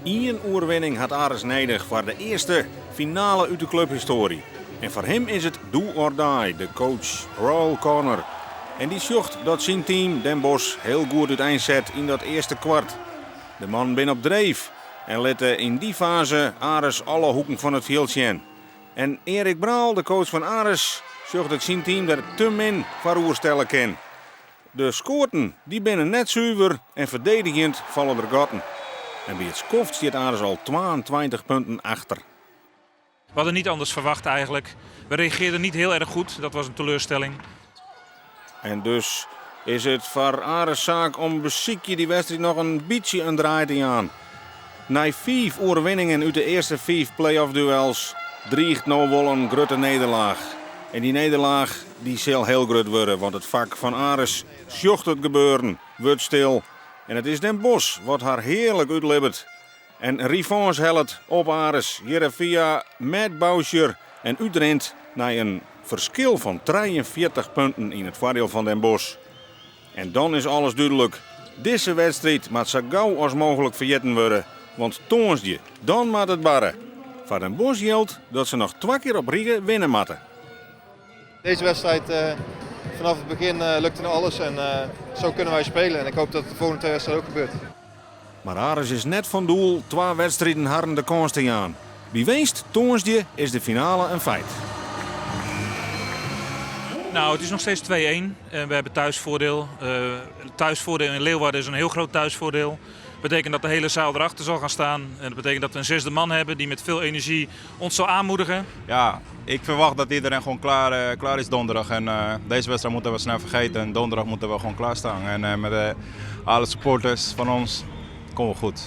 1 oerwinning had Ares nodig voor de eerste finale uit de clubhistorie. En voor hem is het do or die, de coach Royal Corner. En die zocht dat zijn team Den Bosch heel goed uiteenzet in dat eerste kwart. De man ben op dreef en lette in die fase Ares alle hoeken van het veld zien. En Erik Braal, de coach van Ares, zocht dat zijn team er te min voor oerstellen kan. De scoorten die binnen net zuiver en verdedigend vallen er gotten. En bij het skoft zit Ares al 22 punten achter. We hadden niet anders verwacht eigenlijk. We reageerden niet heel erg goed, dat was een teleurstelling. En dus is het voor Ares zaak om beziekje die wedstrijd nog een beetje een draai te aan. Na 5 oorwinningen uit de eerste 5 play-off duels dreigt nou wel een grote nederlaag. En die nederlaag die zal heel groot worden, want het vak van Ares sjocht het gebeuren, wordt stil. En het is Den Bosch wat haar heerlijk uitlibbert. En revanche helpt op Ares, Jerevia met Bouscher en Utrecht naar een verschil van 43 punten in het voordeel van Den Bosch. En dan is alles duidelijk. Deze wedstrijd moet zo gauw als mogelijk vergeten worden, want toonsdje, dan moet het barren. Voor Den Bosch geldt dat ze nog 2 keer op Riegen winnen moeten. Deze wedstrijd, vanaf het begin lukte alles en zo kunnen wij spelen. En ik hoop dat het de volgende 2 wedstrijden ook gebeurt. Maar Ares is net van doel 2 wedstrijden harden de kans te gaan. Wie winst toonsdje is de finale een feit. Nou, het is nog steeds 2-1. We hebben thuisvoordeel. Thuisvoordeel in Leeuwarden is een heel groot thuisvoordeel. Dat betekent dat de hele zaal erachter zal gaan staan. En dat betekent dat we een 6e man hebben die met veel energie ons zal aanmoedigen. Ja, ik verwacht dat iedereen gewoon klaar is donderdag. En deze wedstrijd moeten we snel vergeten. En donderdag moeten we gewoon klaarstaan. En met alle supporters van ons komen we goed.